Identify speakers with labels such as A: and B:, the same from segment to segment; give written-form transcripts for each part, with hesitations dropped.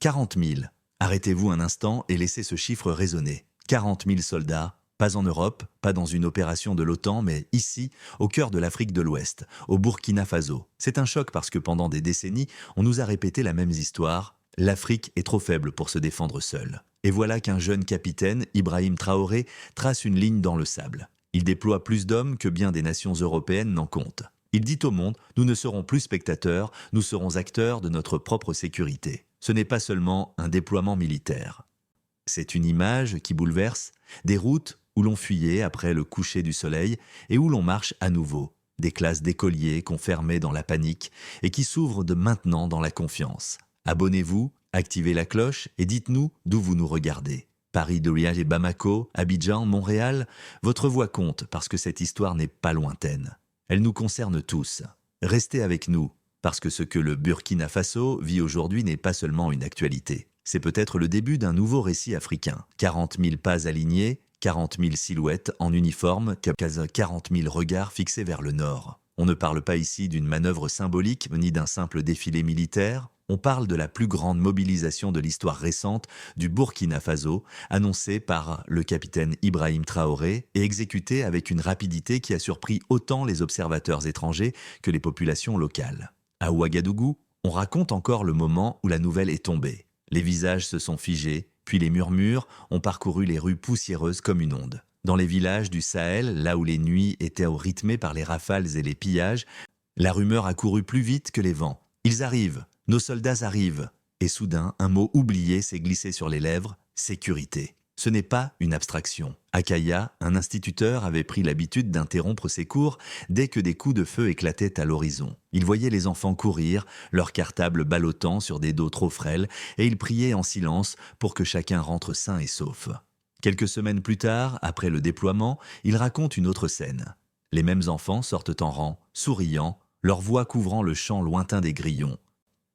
A: 40 000. Arrêtez-vous un instant et laissez ce chiffre résonner. 40 000 soldats, pas en Europe, pas dans une opération de l'OTAN, mais ici, au cœur de l'Afrique de l'Ouest, au Burkina Faso. C'est un choc parce que pendant des décennies, on nous a répété la même histoire. L'Afrique est trop faible pour se défendre seule. Et voilà qu'un jeune capitaine, Ibrahim Traoré, trace une ligne dans le sable. Il déploie plus d'hommes que bien des nations européennes n'en comptent. Il dit au monde, nous ne serons plus spectateurs, nous serons acteurs de notre propre sécurité. Ce n'est pas seulement un déploiement militaire. C'est une image qui bouleverse des routes où l'on fuyait après le coucher du soleil et où l'on marche à nouveau. Des classes d'écoliers qu'on fermait dans la panique et qui s'ouvrent de maintenant dans la confiance. Abonnez-vous, activez la cloche et dites-nous d'où vous nous regardez. Paris, Douala et Bamako, Abidjan, Montréal, votre voix compte parce que cette histoire n'est pas lointaine. Elle nous concerne tous. Restez avec nous, parce que ce que le Burkina Faso vit aujourd'hui n'est pas seulement une actualité. C'est peut-être le début d'un nouveau récit africain. 40 000 pas alignés, 40 000 silhouettes en uniforme, 40 000 regards fixés vers le nord. On ne parle pas ici d'une manœuvre symbolique ni d'un simple défilé militaire. On parle de la plus grande mobilisation de l'histoire récente du Burkina Faso, annoncée par le capitaine Ibrahim Traoré et exécutée avec une rapidité qui a surpris autant les observateurs étrangers que les populations locales. À Ouagadougou, on raconte encore le moment où la nouvelle est tombée. Les visages se sont figés, puis les murmures ont parcouru les rues poussiéreuses comme une onde. Dans les villages du Sahel, là où les nuits étaient rythmées par les rafales et les pillages, la rumeur a couru plus vite que les vents. Ils arrivent, nos soldats arrivent. Et soudain, un mot oublié s'est glissé sur les lèvres, sécurité. Ce n'est pas une abstraction. À Kaya, un instituteur avait pris l'habitude d'interrompre ses cours dès que des coups de feu éclataient à l'horizon. Il voyait les enfants courir, leurs cartables ballottant sur des dos trop frêles, et il priait en silence pour que chacun rentre sain et sauf. Quelques semaines plus tard, après le déploiement, il raconte une autre scène. Les mêmes enfants sortent en rang, souriant, leur voix couvrant le champ lointain des grillons.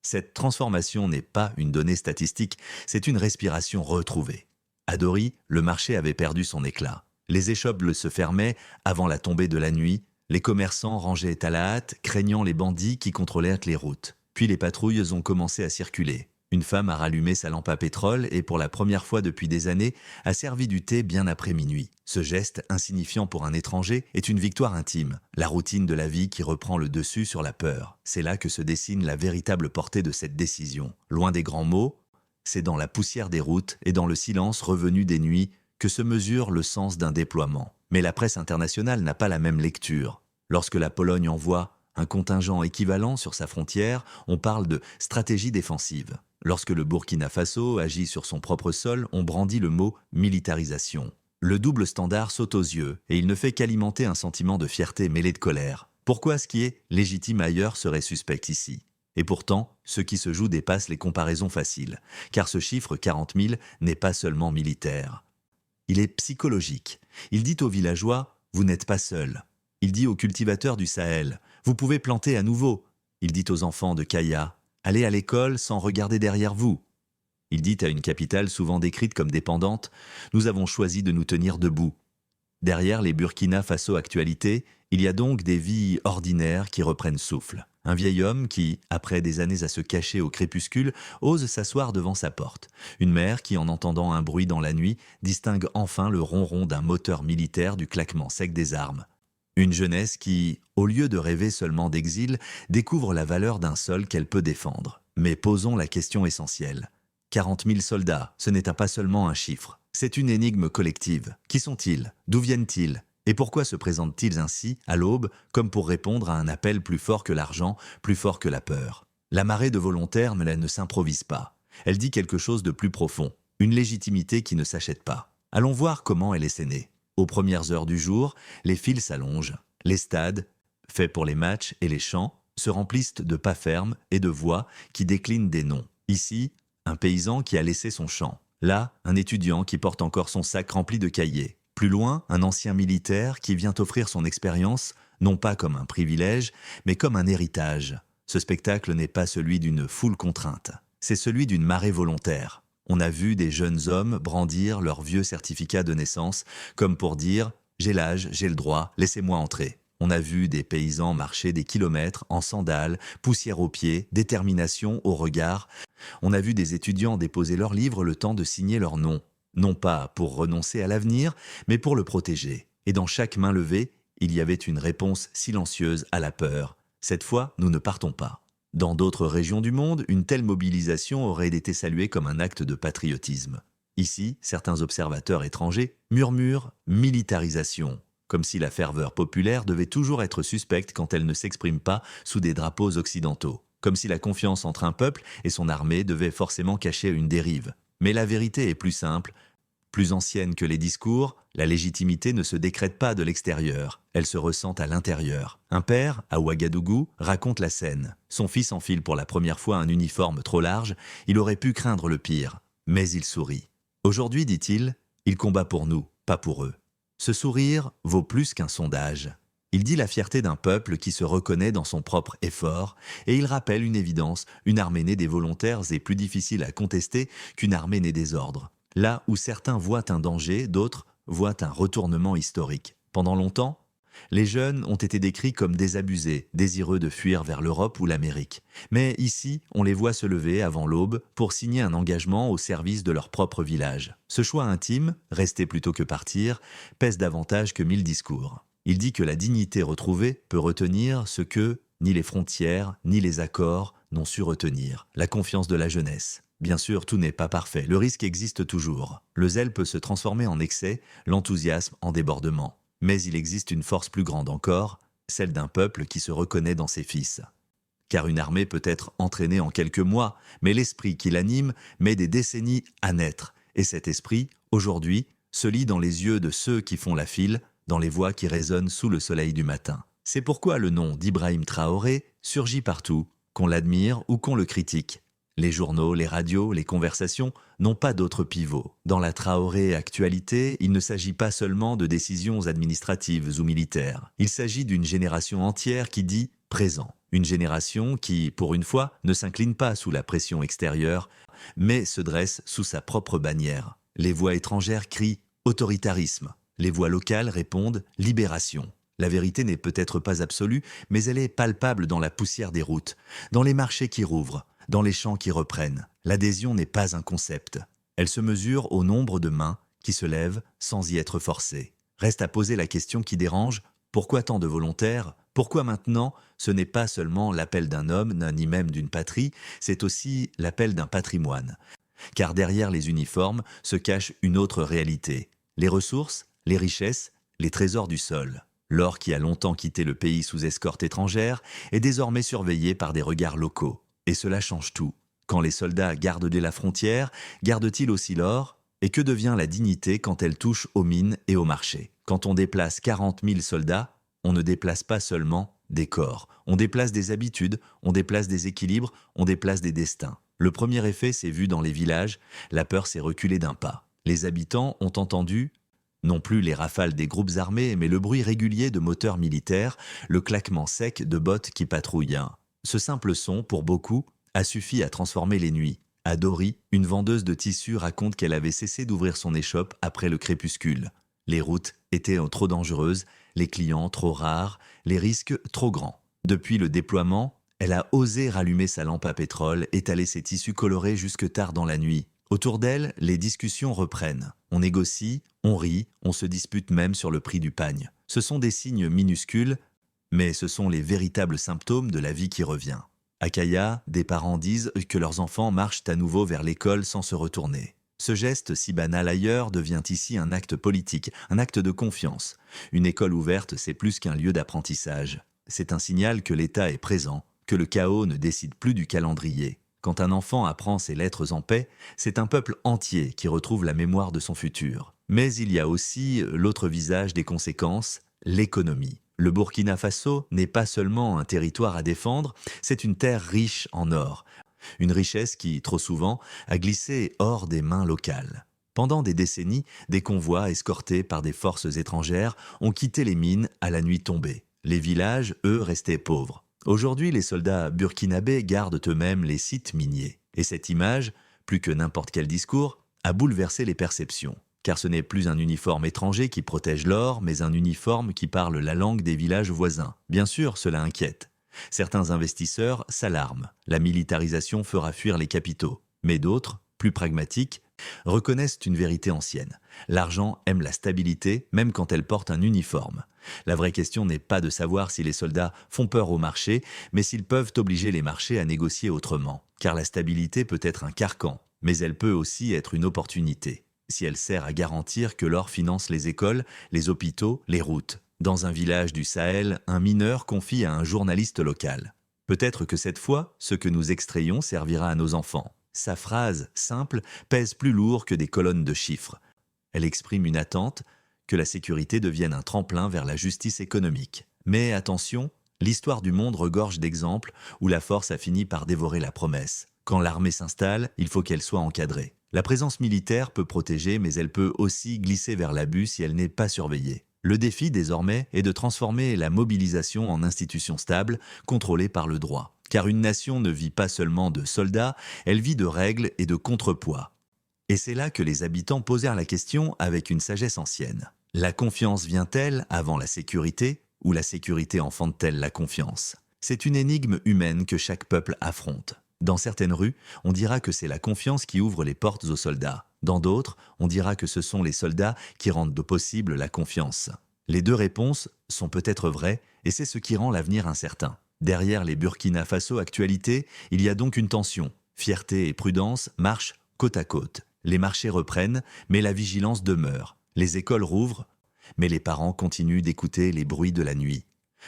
A: Cette transformation n'est pas une donnée statistique, c'est une respiration retrouvée. À Dori, le marché avait perdu son éclat. Les échoppes se fermaient avant la tombée de la nuit, les commerçants rangeaient à la hâte, craignant les bandits qui contrôlèrent les routes. Puis les patrouilles ont commencé à circuler. Une femme a rallumé sa lampe à pétrole et pour la première fois depuis des années, a servi du thé bien après minuit. Ce geste, insignifiant pour un étranger, est une victoire intime. La routine de la vie qui reprend le dessus sur la peur. C'est là que se dessine la véritable portée de cette décision. Loin des grands mots, c'est dans la poussière des routes et dans le silence revenu des nuits que se mesure le sens d'un déploiement. Mais la presse internationale n'a pas la même lecture. Lorsque la Pologne envoie un contingent équivalent sur sa frontière, on parle de stratégie défensive. Lorsque le Burkina Faso agit sur son propre sol, on brandit le mot militarisation. Le double standard saute aux yeux et il ne fait qu'alimenter un sentiment de fierté mêlé de colère. Pourquoi ce qui est légitime ailleurs serait suspect ici ? Et pourtant, ce qui se joue dépasse les comparaisons faciles, car ce chiffre 40 000 n'est pas seulement militaire. Il est psychologique. Il dit aux villageois « vous n'êtes pas seuls ». Il dit aux cultivateurs du Sahel « vous pouvez planter à nouveau ». Il dit aux enfants de Kaya « allez à l'école sans regarder derrière vous ». Il dit à une capitale souvent décrite comme dépendante « nous avons choisi de nous tenir debout ». Derrière les Burkina Faso actualités, il y a donc des vies ordinaires qui reprennent souffle. Un vieil homme qui, après des années à se cacher au crépuscule, ose s'asseoir devant sa porte. Une mère qui, en entendant un bruit dans la nuit, distingue enfin le ronron d'un moteur militaire du claquement sec des armes. Une jeunesse qui, au lieu de rêver seulement d'exil, découvre la valeur d'un sol qu'elle peut défendre. Mais posons la question essentielle. 40 000 soldats, ce n'est pas seulement un chiffre. C'est une énigme collective. Qui sont-ils ? D'où viennent-ils ? Et pourquoi se présentent-ils ainsi, à l'aube, comme pour répondre à un appel plus fort que l'argent, plus fort que la peur ? La marée de volontaires ne s'improvise pas. Elle dit quelque chose de plus profond, une légitimité qui ne s'achète pas. Allons voir comment elle est née. Aux premières heures du jour, les files s'allongent. Les stades, faits pour les matchs et les chants, se remplissent de pas fermes et de voix qui déclinent des noms. Ici, un paysan qui a laissé son champ. Là, un étudiant qui porte encore son sac rempli de cahiers. Plus loin, un ancien militaire qui vient offrir son expérience, non pas comme un privilège, mais comme un héritage. Ce spectacle n'est pas celui d'une foule contrainte, c'est celui d'une marée volontaire. On a vu des jeunes hommes brandir leur vieux certificat de naissance, comme pour dire « j'ai l'âge, j'ai le droit, laissez-moi entrer ». On a vu des paysans marcher des kilomètres en sandales, poussière aux pieds, détermination au regard. On a vu des étudiants déposer leurs livres le temps de signer leur nom, non pas pour renoncer à l'avenir, mais pour le protéger. Et dans chaque main levée, il y avait une réponse silencieuse à la peur. Cette fois, nous ne partons pas. Dans d'autres régions du monde, une telle mobilisation aurait été saluée comme un acte de patriotisme. Ici, certains observateurs étrangers murmurent militarisation, comme si la ferveur populaire devait toujours être suspecte quand elle ne s'exprime pas sous des drapeaux occidentaux, comme si la confiance entre un peuple et son armée devait forcément cacher une dérive. Mais la vérité est plus simple. Plus ancienne que les discours, la légitimité ne se décrète pas de l'extérieur, elle se ressent à l'intérieur. Un père, à Ouagadougou, raconte la scène. Son fils enfile pour la première fois un uniforme trop large, il aurait pu craindre le pire, mais il sourit. Aujourd'hui, dit-il, il combat pour nous, pas pour eux. Ce sourire vaut plus qu'un sondage. Il dit la fierté d'un peuple qui se reconnaît dans son propre effort, et il rappelle une évidence, une armée née des volontaires est plus difficile à contester qu'une armée née des ordres. Là où certains voient un danger, d'autres voient un retournement historique. Pendant longtemps, les jeunes ont été décrits comme désabusés, désireux de fuir vers l'Europe ou l'Amérique. Mais ici, on les voit se lever avant l'aube pour signer un engagement au service de leur propre village. Ce choix intime, rester plutôt que partir, pèse davantage que 1000 discours. Il dit que la dignité retrouvée peut retenir ce que ni les frontières ni les accords n'ont su retenir, la confiance de la jeunesse. Bien sûr, tout n'est pas parfait, le risque existe toujours. Le zèle peut se transformer en excès, l'enthousiasme en débordement. Mais il existe une force plus grande encore, celle d'un peuple qui se reconnaît dans ses fils. Car une armée peut être entraînée en quelques mois, mais l'esprit qui l'anime met des décennies à naître. Et cet esprit, aujourd'hui, se lit dans les yeux de ceux qui font la file, dans les voix qui résonnent sous le soleil du matin. C'est pourquoi le nom d'Ibrahim Traoré surgit partout, qu'on l'admire ou qu'on le critique. Les journaux, les radios, les conversations n'ont pas d'autre pivot. Dans la Traoré actualité, il ne s'agit pas seulement de décisions administratives ou militaires. Il s'agit d'une génération entière qui dit « présent ». Une génération qui, pour une fois, ne s'incline pas sous la pression extérieure, mais se dresse sous sa propre bannière. Les voix étrangères crient « autoritarisme ». Les voix locales répondent « libération ». La vérité n'est peut-être pas absolue, mais elle est palpable dans la poussière des routes, dans les marchés qui rouvrent, dans les champs qui reprennent. L'adhésion n'est pas un concept. Elle se mesure au nombre de mains qui se lèvent sans y être forcées. Reste à poser la question qui dérange, pourquoi tant de volontaires? Pourquoi maintenant ce n'est pas seulement l'appel d'un homme, ni même d'une patrie, c'est aussi l'appel d'un patrimoine. Car derrière les uniformes se cache une autre réalité. Les ressources, les richesses, les trésors du sol. L'or qui a longtemps quitté le pays sous escorte étrangère est désormais surveillé par des regards locaux. Et cela change tout. Quand les soldats gardent la frontière, gardent-ils aussi l'or? Et que devient la dignité quand elle touche aux mines et au marché? Quand on déplace 40 000 soldats, on ne déplace pas seulement des corps. On déplace des habitudes, on déplace des équilibres, on déplace des destins. Le premier effet s'est vu dans les villages, la peur s'est reculée d'un pas. Les habitants ont entendu non plus les rafales des groupes armés, mais le bruit régulier de moteurs militaires, le claquement sec de bottes qui patrouillent. Ce simple son, pour beaucoup, a suffi à transformer les nuits. À Dori, une vendeuse de tissus raconte qu'elle avait cessé d'ouvrir son échoppe après le crépuscule. Les routes étaient trop dangereuses, les clients trop rares, les risques trop grands. Depuis le déploiement, elle a osé rallumer sa lampe à pétrole, étaler ses tissus colorés jusque tard dans la nuit. Autour d'elle, les discussions reprennent. On négocie, on rit, on se dispute même sur le prix du pagne. Ce sont des signes minuscules, mais ce sont les véritables symptômes de la vie qui revient. À Kaya, des parents disent que leurs enfants marchent à nouveau vers l'école sans se retourner. Ce geste si banal ailleurs devient ici un acte politique, un acte de confiance. Une école ouverte, c'est plus qu'un lieu d'apprentissage. C'est un signal que l'État est présent, que le chaos ne décide plus du calendrier. Quand un enfant apprend ses lettres en paix, c'est un peuple entier qui retrouve la mémoire de son futur. Mais il y a aussi l'autre visage des conséquences, l'économie. Le Burkina Faso n'est pas seulement un territoire à défendre, c'est une terre riche en or. Une richesse qui, trop souvent, a glissé hors des mains locales. Pendant des décennies, des convois escortés par des forces étrangères ont quitté les mines à la nuit tombée. Les villages, eux, restaient pauvres. Aujourd'hui, les soldats burkinabés gardent eux-mêmes les sites miniers. Et cette image, plus que n'importe quel discours, a bouleversé les perceptions. car ce n'est plus un uniforme étranger qui protège l'or, mais un uniforme qui parle la langue des villages voisins. Bien sûr, cela inquiète. Certains investisseurs s'alarment. La militarisation fera fuir les capitaux. Mais d'autres, plus pragmatiques, reconnaissent une vérité ancienne. L'argent aime la stabilité, même quand elle porte un uniforme. La vraie question n'est pas de savoir si les soldats font peur au marché, mais s'ils peuvent obliger les marchés à négocier autrement. Car la stabilité peut être un carcan, mais elle peut aussi être une opportunité, si elle sert à garantir que l'or finance les écoles, les hôpitaux, les routes. Dans un village du Sahel, un mineur confie à un journaliste local. Peut-être que cette fois, ce que nous extrayons servira à nos enfants. Sa phrase, simple, pèse plus lourd que des colonnes de chiffres. Elle exprime une attente que la sécurité devienne un tremplin vers la justice économique. Mais attention, l'histoire du monde regorge d'exemples où la force a fini par dévorer la promesse. Quand l'armée s'installe, il faut qu'elle soit encadrée. La présence militaire peut protéger, mais elle peut aussi glisser vers l'abus si elle n'est pas surveillée. Le défi désormais est de transformer la mobilisation en institution stable, contrôlée par le droit. Car une nation ne vit pas seulement de soldats, elle vit de règles et de contrepoids. Et c'est là que les habitants posèrent la question avec une sagesse ancienne. La confiance vient-elle avant la sécurité, ou la sécurité enfante-t-elle la confiance? C'est une énigme humaine que chaque peuple affronte. Dans certaines rues, on dira que c'est la confiance qui ouvre les portes aux soldats. Dans d'autres, on dira que ce sont les soldats qui rendent possible la confiance. Les deux réponses sont peut-être vraies, et c'est ce qui rend l'avenir incertain. Derrière les Burkina Faso actualités, il y a donc une tension. Fierté et prudence marchent côte à côte. Les marchés reprennent, mais la vigilance demeure. Les écoles rouvrent, mais les parents continuent d'écouter les bruits de la nuit.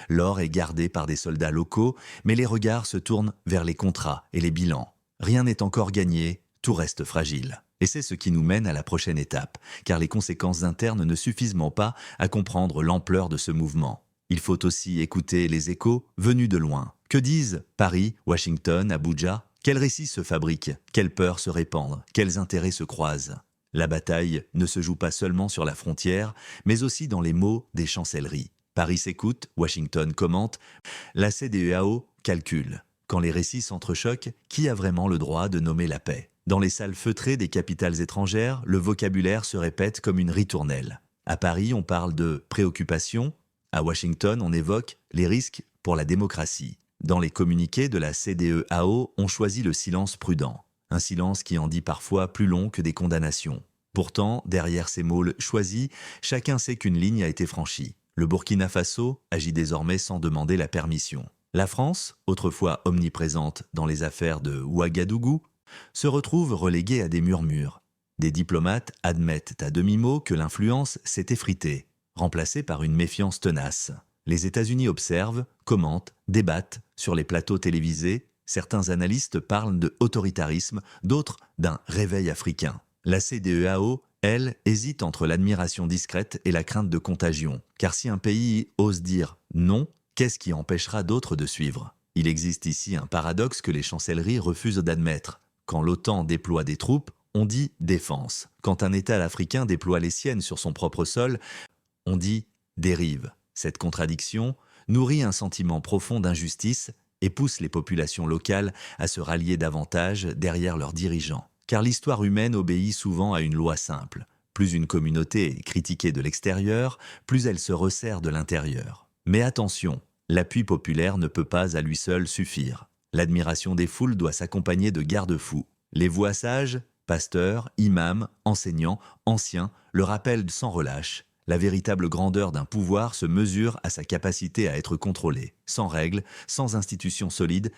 A: L'or est gardé par des soldats locaux, mais les regards se tournent vers les contrats et les bilans. Rien n'est encore gagné, tout reste fragile. Et c'est ce qui nous mène à la prochaine étape, car les conséquences internes ne suffisent pas à comprendre l'ampleur de ce mouvement. Il faut aussi écouter les échos venus de loin. Que disent Paris, Washington, Abuja? Quels récits se fabriquent? Quelles peurs se répandent? Quels intérêts se croisent? La bataille ne se joue pas seulement sur la frontière, mais aussi dans les mots des chancelleries. Paris s'écoute, Washington commente, la CEDEAO calcule. Quand les récits s'entrechoquent, qui a vraiment le droit de nommer la paix? Dans les salles feutrées des capitales étrangères, le vocabulaire se répète comme une ritournelle. À Paris, on parle de préoccupation. À Washington, on évoque les risques pour la démocratie. Dans les communiqués de la CEDEAO, on choisit le silence prudent. Un silence qui en dit parfois plus long que des condamnations. Pourtant, derrière ces mots choisis, chacun sait qu'une ligne a été franchie. Le Burkina Faso agit désormais sans demander la permission. La France, autrefois omniprésente dans les affaires de Ouagadougou, se retrouve reléguée à des murmures. Des diplomates admettent à demi-mot que l'influence s'est effritée, remplacée par une méfiance tenace. Les États-Unis observent, commentent, débattent sur les plateaux télévisés. Certains analystes parlent de autoritarisme, d'autres d'un réveil africain. La CEDEAO, elle, hésite entre l'admiration discrète et la crainte de contagion. Car si un pays ose dire non, qu'est-ce qui empêchera d'autres de suivre? Il existe ici un paradoxe que les chancelleries refusent d'admettre. Quand l'OTAN déploie des troupes, on dit défense. Quand un État africain déploie les siennes sur son propre sol, on dit dérive. Cette contradiction nourrit un sentiment profond d'injustice et pousse les populations locales à se rallier davantage derrière leurs dirigeants. Car l'histoire humaine obéit souvent à une loi simple. Plus une communauté est critiquée de l'extérieur, plus elle se resserre de l'intérieur. Mais attention, l'appui populaire ne peut pas à lui seul suffire. L'admiration des foules doit s'accompagner de garde-fous. Les voix sages, pasteurs, imams, enseignants, anciens, le rappellent sans relâche. La véritable grandeur d'un pouvoir se mesure à sa capacité à être contrôlé. Sans règles, sans institutions solides,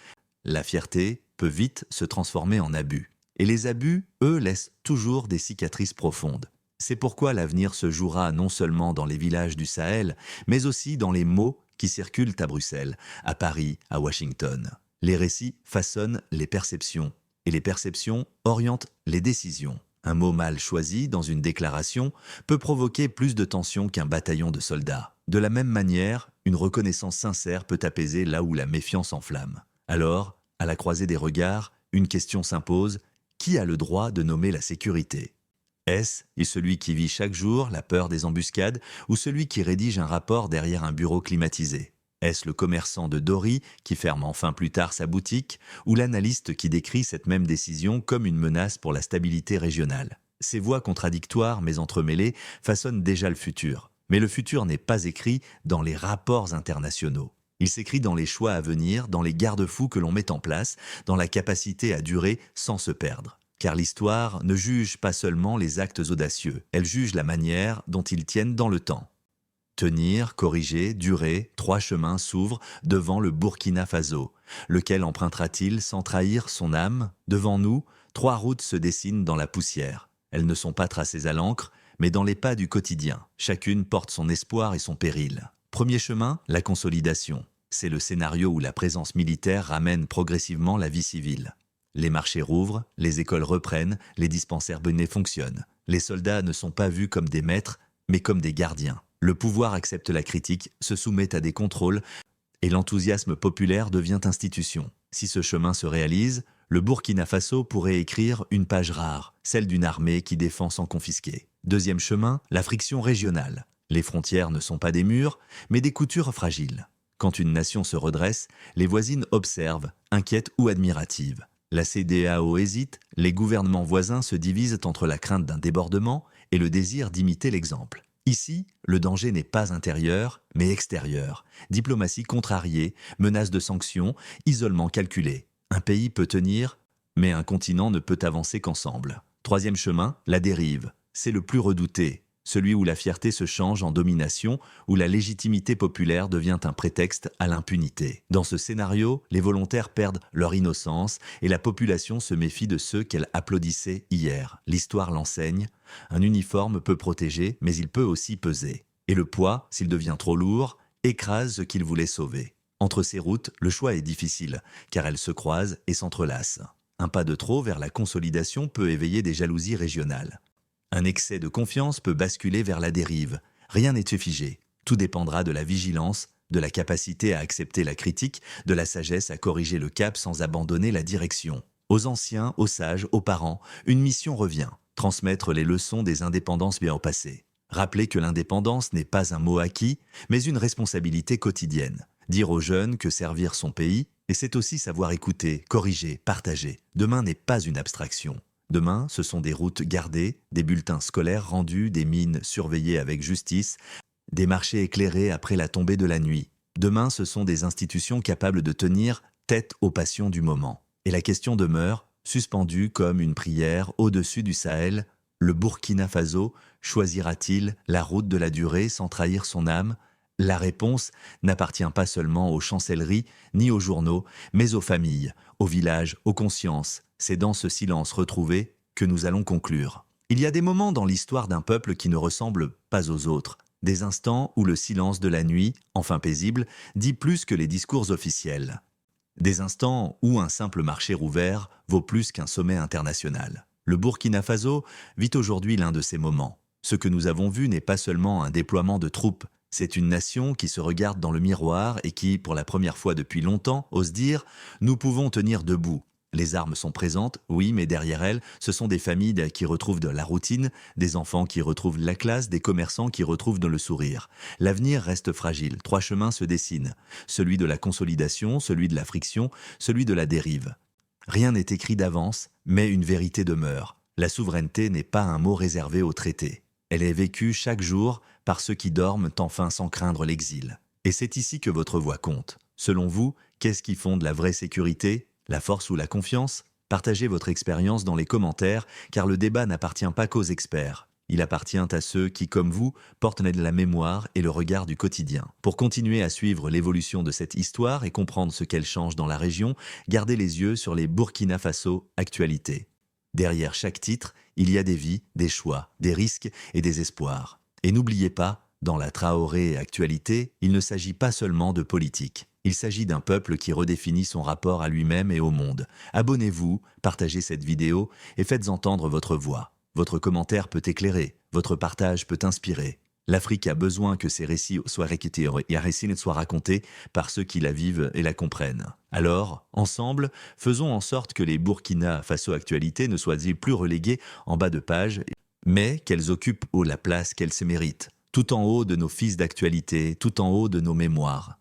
A: la fierté peut vite se transformer en abus. Et les abus, eux, laissent toujours des cicatrices profondes. C'est pourquoi l'avenir se jouera non seulement dans les villages du Sahel, mais aussi dans les mots qui circulent à Bruxelles, à Paris, à Washington. Les récits façonnent les perceptions, et les perceptions orientent les décisions. Un mot mal choisi dans une déclaration peut provoquer plus de tension qu'un bataillon de soldats. De la même manière, une reconnaissance sincère peut apaiser là où la méfiance enflamme. Alors, à la croisée des regards, une question s'impose: qui a le droit de nommer la sécurité? Est-ce celui qui vit chaque jour la peur des embuscades ou celui qui rédige un rapport derrière un bureau climatisé? Est-ce le commerçant de Dori qui ferme enfin plus tard sa boutique ou l'analyste qui décrit cette même décision comme une menace pour la stabilité régionale? Ces voix contradictoires mais entremêlées façonnent déjà le futur. Mais le futur n'est pas écrit dans les rapports internationaux. Il s'écrit dans les choix à venir, dans les garde-fous que l'on met en place, dans la capacité à durer sans se perdre. Car l'histoire ne juge pas seulement les actes audacieux, elle juge la manière dont ils tiennent dans le temps. Tenir, corriger, durer, 3 chemins s'ouvrent devant le Burkina Faso. Lequel empruntera-t-il sans trahir son âme? Devant nous, 3 routes se dessinent dans la poussière. Elles ne sont pas tracées à l'encre, mais dans les pas du quotidien. Chacune porte son espoir et son péril. Premier chemin, la consolidation. C'est le scénario où la présence militaire ramène progressivement la vie civile. Les marchés rouvrent, les écoles reprennent, les dispensaires benets fonctionnent. Les soldats ne sont pas vus comme des maîtres, mais comme des gardiens. Le pouvoir accepte la critique, se soumet à des contrôles, et l'enthousiasme populaire devient institution. Si ce chemin se réalise, le Burkina Faso pourrait écrire une page rare, celle d'une armée qui défend sans confisquer. Deuxième chemin, la friction régionale. Les frontières ne sont pas des murs, mais des coutures fragiles. Quand une nation se redresse, les voisines observent, inquiètes ou admiratives. La CEDEAO hésite, les gouvernements voisins se divisent entre la crainte d'un débordement et le désir d'imiter l'exemple. Ici, le danger n'est pas intérieur, mais extérieur. Diplomatie contrariée, menace de sanctions, isolement calculé. Un pays peut tenir, mais un continent ne peut avancer qu'ensemble. Troisième chemin, la dérive. C'est le plus redouté, celui où la fierté se change en domination, où la légitimité populaire devient un prétexte à l'impunité. Dans ce scénario, les volontaires perdent leur innocence et la population se méfie de ceux qu'elle applaudissait hier. L'histoire l'enseigne, un uniforme peut protéger, mais il peut aussi peser. Et le poids, s'il devient trop lourd, écrase ce qu'il voulait sauver. Entre ces routes, le choix est difficile, car elles se croisent et s'entrelacent. Un pas de trop vers la consolidation peut éveiller des jalousies régionales. Un excès de confiance peut basculer vers la dérive. Rien n'est figé. Tout dépendra de la vigilance, de la capacité à accepter la critique, de la sagesse à corriger le cap sans abandonner la direction. Aux anciens, aux sages, aux parents, une mission revient. Transmettre les leçons des indépendances bien passées. Rappeler que l'indépendance n'est pas un mot acquis, mais une responsabilité quotidienne. Dire aux jeunes que servir son pays, et c'est aussi savoir écouter, corriger, partager. Demain n'est pas une abstraction. Demain, ce sont des routes gardées, des bulletins scolaires rendus, des mines surveillées avec justice, des marchés éclairés après la tombée de la nuit. Demain, ce sont des institutions capables de tenir tête aux passions du moment. Et la question demeure, suspendue comme une prière au-dessus du Sahel, le Burkina Faso choisira-t-il la route de la durée sans trahir son âme? La réponse n'appartient pas seulement aux chancelleries ni aux journaux, mais aux familles, aux villages, aux consciences. C'est dans ce silence retrouvé que nous allons conclure. Il y a des moments dans l'histoire d'un peuple qui ne ressemblent pas aux autres. Des instants où le silence de la nuit, enfin paisible, dit plus que les discours officiels. Des instants où un simple marché rouvert vaut plus qu'un sommet international. Le Burkina Faso vit aujourd'hui l'un de ces moments. Ce que nous avons vu n'est pas seulement un déploiement de troupes, c'est une nation qui se regarde dans le miroir et qui, pour la première fois depuis longtemps, ose dire « Nous pouvons tenir debout ». Les armes sont présentes, oui, mais derrière elles, ce sont des familles qui retrouvent de la routine, des enfants qui retrouvent la classe, des commerçants qui retrouvent le sourire. L'avenir reste fragile, 3 chemins se dessinent. Celui de la consolidation, celui de la friction, celui de la dérive. Rien n'est écrit d'avance, mais une vérité demeure. La souveraineté n'est pas un mot réservé aux traités. Elle est vécue chaque jour par ceux qui dorment enfin sans craindre l'exil. Et c'est ici que votre voix compte. Selon vous, qu'est-ce qui fonde la vraie sécurité? La force ou la confiance? Partagez votre expérience dans les commentaires, car le débat n'appartient pas qu'aux experts. Il appartient à ceux qui, comme vous, portent la mémoire et le regard du quotidien. Pour continuer à suivre l'évolution de cette histoire et comprendre ce qu'elle change dans la région, gardez les yeux sur les Burkina Faso actualités. Derrière chaque titre, il y a des vies, des choix, des risques et des espoirs. Et n'oubliez pas, dans la Traoré actualité, il ne s'agit pas seulement de politique. Il s'agit d'un peuple qui redéfinit son rapport à lui-même et au monde. Abonnez-vous, partagez cette vidéo et faites entendre votre voix. Votre commentaire peut éclairer, votre partage peut inspirer. L'Afrique a besoin que ces récits soient racontés par ceux qui la vivent et la comprennent. Alors, ensemble, faisons en sorte que les Burkina Faso actualités ne soient plus reléguées en bas de page, mais qu'elles occupent la place qu'elles se méritent, tout en haut de nos fils d'actualité, tout en haut de nos mémoires.